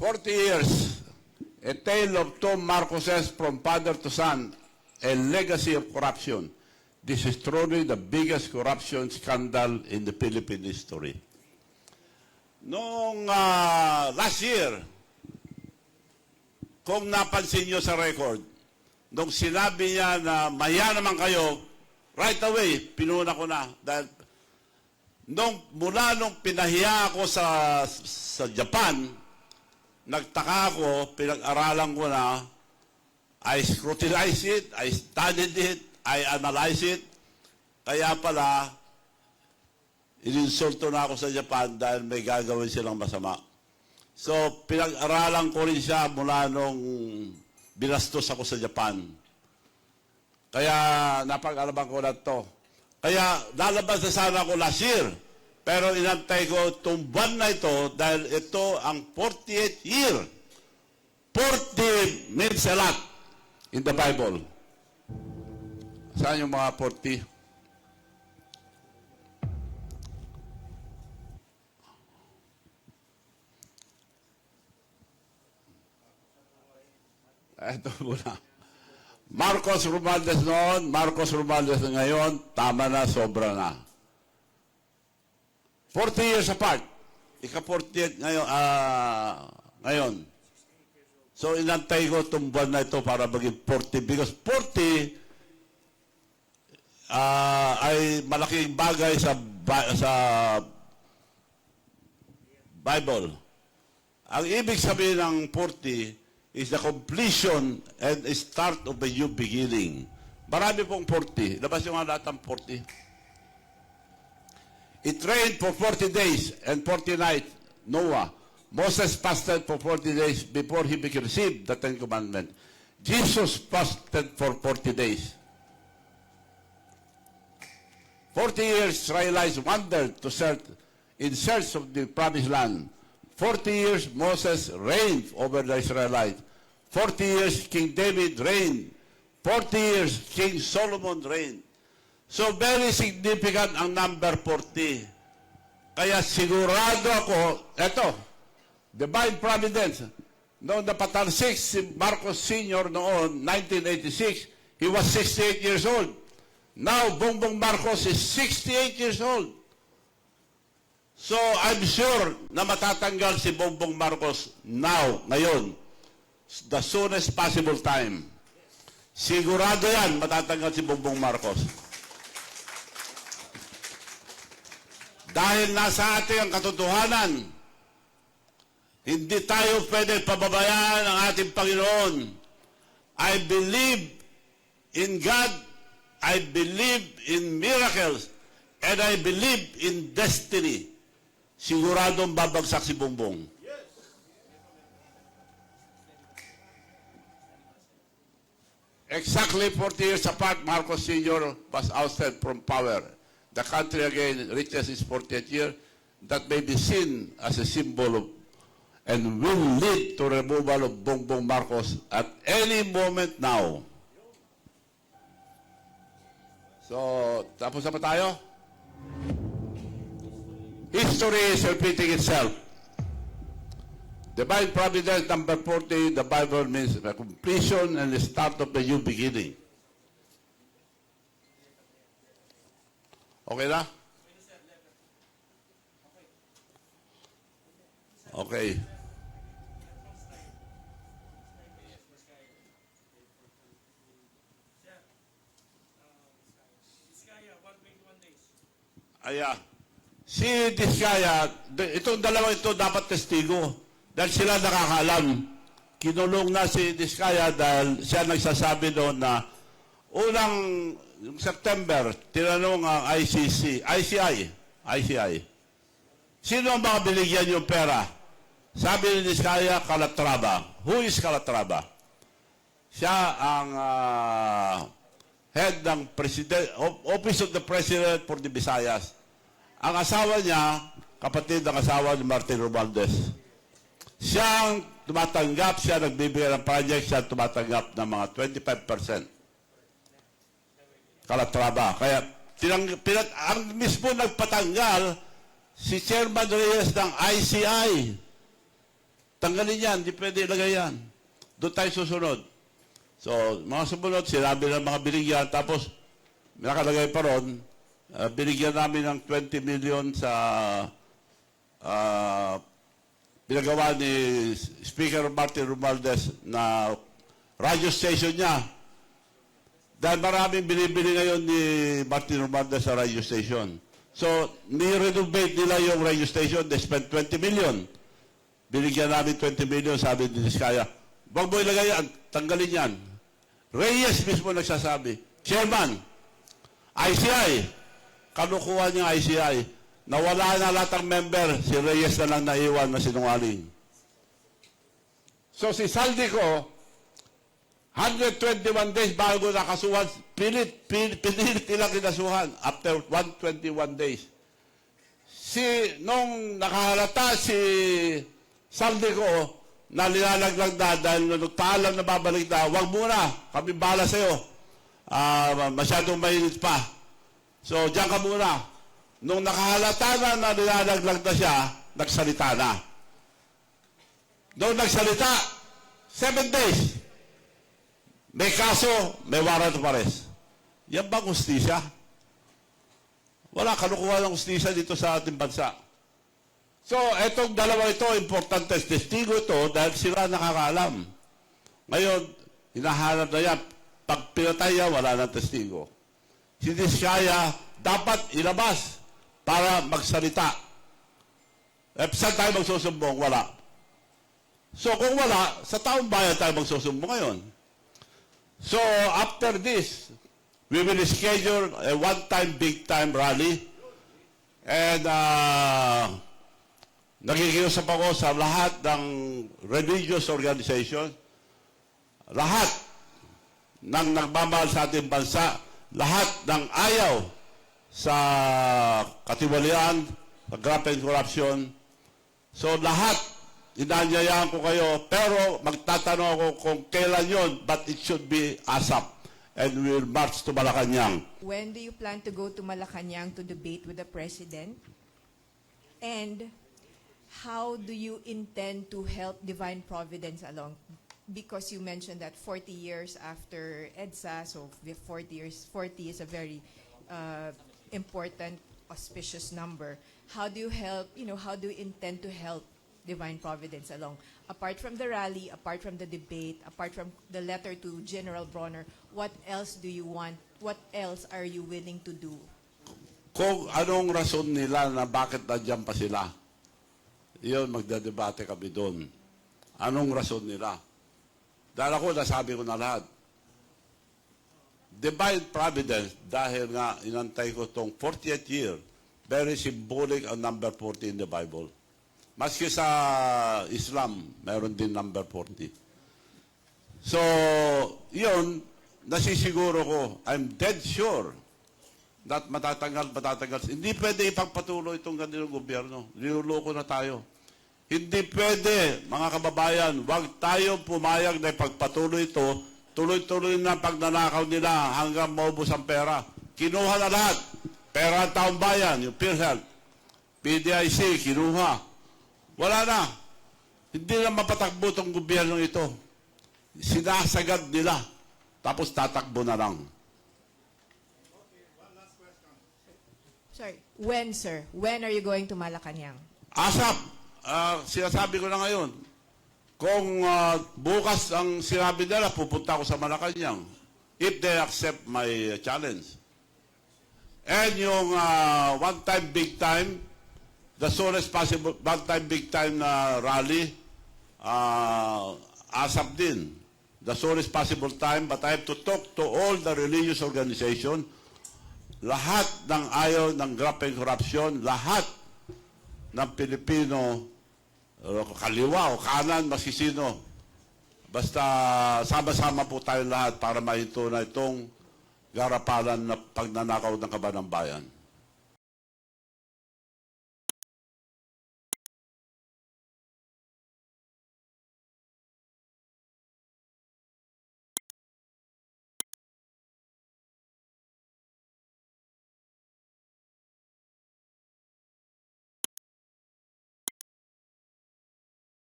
40 years, a tale of two Marcoses from father to son, a legacy of corruption. This is truly the biggest corruption scandal in the Philippine history. Noong last year, kung napansin nyo sa record, nung sinabi niya na maya naman kayo, right away, pinuna ko na. Dahil mula nung pinahiya ako sa Japan, nagtaka ako, pinag-aralan ko na, I scrutinized it, I studied it, I analyzed it. Kaya pala, ininsulto na ako sa Japan dahil may gagawin silang masama. So, pinag-aralan ko rin siya mula nung binastos ako sa Japan. Kaya, napag-alaman ko na ito. Kaya, lalabas na sana ako last year. Pero inantay ko itong buwan na ito dahil ito ang 48th year. 40 means a lot in the Bible. Saan yung mga 40? Ito muna. Marcos Romualdez noon, Marcos Romualdez ngayon, tama na, sobra na. 40 years apart. Ika-40 ngayon. So, inantay ko itong buwan na ito para maging 40 because 40 ay malaking bagay sa Bible. Ang ibig sabihin ng 40 is the completion and start of a new beginning. Marami pong 40. Labas yung lahat ng 40. It rained for 40 days and 40 nights, Noah. Moses fasted for 40 days before he received the Ten Commandments. Jesus fasted for 40 days. 40 years Israelites wandered in search of the promised land. 40 years Moses reigned over the Israelites. 40 years King David reigned. 40 years King Solomon reigned. So very significant ang number 40. Kaya sigurado ako, eto, divine providence. Noong napatalsik si Marcos Sr. noon, 1986, he was 68 years old. Now, Bongbong Marcos is 68 years old. So, I'm sure na matatanggal si Bongbong Marcos now, ngayon, the soonest possible time. Sigurado yan, matatanggal si Bongbong Marcos. Dahil nasa ating ang katotohanan, hindi tayo pwede pababayaan ang ating Panginoon. I believe in God, I believe in miracles, and I believe in destiny. Siguradong babagsak si Bongbong. Exactly 40 years apart, Marcos Sr. was ousted from power. The country again reaches its 40th year. That may be seen as a symbol of and will lead to removal of Bongbong Marcos at any moment now. So, tapos na ba tayo? History is repeating itself. Divine Providence, number 40, the Bible means the completion and the start of the new beginning. Okay na? Okay. Aya. Si Diskaya, itong dalawang ito dapat testigo dahil sila nakakaalam. Kinulong na si Diskaya dahil siya nagsasabi doon na unang September, tinanong ang ICI, sino ang mga binigyan yung pera? Sabi ni Diskaya, Calatrava. Who is Calatrava? Siya ang head ng Office of the President for the Visayas. Ang asawa niya, kapatid ng asawa ni Martin Romualdez. Siya ang tumatanggap, siya nagbibigay ng project, siya tumatanggap ng mga 25%. Calatrava. Kaya, ang mismo nagpatanggal si Chairman Reyes ng ICI. Tanggalin yan, hindi pwede ilagay yan. Doon tayo susunod. So, mga sumunod, sinabi ng mga binigyan, tapos nakalagay pa ron, binigyan namin ng 20 million sa pinagawa ni Speaker Martin Romualdez na radio station niya. Dahil maraming binibili ngayon ni Martin Romualdez sa radio station. So, ni-renovate nila yung radio station. They spent 20 million. Binigyan namin 20 million, sabi ni Diskaya. Wag mo ilagay yan, tanggalin yan. Reyes mismo nagsasabi, Chairman, ICI, kanukuha niya ICI, nawala na lahat ng member, si Reyes na lang naiwan na sinungaling. So si Saldico, 121 days bago nakasuhan, pilit nilang kinasuhan after 121 days. Nung nakahalata si Saldico, na nilalaglag na dahil nung nagpaalam na babalik na, wag muna, kami bahala sa'yo. Masyadong mainit pa. So, diyan ka muna. Nung nakahalata na nilalaglag na siya, nagsalita na. Nung nagsalita, 7 days. May kaso, may warrant of arrest. Yan ba hustisya? Wala, kanukuha ng hustisya dito sa ating bansa. So, etong dalawa ito, importante testigo ito dahil sila nakakaalam. Ngayon, hinahanap na yan. Pag pinatay yan, wala ng testigo. Si Diskaya, dapat ilabas para magsalita. Saan tayo magsusumbong? Wala. So, kung wala, sa taong bayan tayo magsusumbong ngayon. So, after this, we will schedule a one-time, big-time rally. And, nakikiusap ako sa lahat ng religious organization, lahat ng nagmamahal sa ating bansa, lahat ng ayaw sa katiwalian, sa graft and corruption. So lahat, inanyayaan ko kayo, pero magtatanong ako kung kailan yon, but it should be ASAP. And we will march to Malacanang. When do you plan to go to Malacanang to debate with the President? And how do you intend to help Divine Providence along? Because you mentioned that 40 years after EDSA, so 40 is a very important, auspicious number. How do you help, how do you intend to help Divine Providence along? Apart from the rally, apart from the debate, apart from the letter to General Bronner, what else do you want? What else are you willing to do? Kung anong rason nila na bakit nandiyan pa sila, yun, magdadebate kami doon. Anong rason nila? Dahil ako, nasabi ko na lahat. Divine Providence, dahil nga inantay ko itong 40th year, very symbolic ang number 40 in the Bible. Maski sa Islam, mayroon din number 40. So, yun, nasisiguro ko, I'm dead sure that matatanggal. Hindi pwede ipagpatuloy itong ganitong gobyerno. Niluloko na tayo. Hindi pwede, mga kababayan, huwag tayo pumayag na ipagpatuloy ito. Tuloy-tuloy na pagnanakaw nila hanggang maubos ang pera. Kinuha na lahat. Pera ang taong bayan, yung PhilHealth, PDIC, kinuha. Wala na. Hindi na mapatakbo itong gobyerno ito. Sinasagad nila. Tapos tatakbo na lang. Sorry, when, sir? When are you going to Malacanang? ASAP. Sinasabi ko na ngayon, kung bukas ang sinabi nila, pupunta ako sa Malacanang if they accept my challenge. And yung one time, big time, the soonest possible, one time, big time na rally, ASAP din. The soonest possible time, but I have to talk to all the religious organization, lahat ng ayaw ng graft and corruption, lahat ng Pilipino, kaliwa o kanan, masisino. Basta sama-sama po tayo lahat para mahinto na itong garapalan na pagnanakaw ng kaban ng bayan.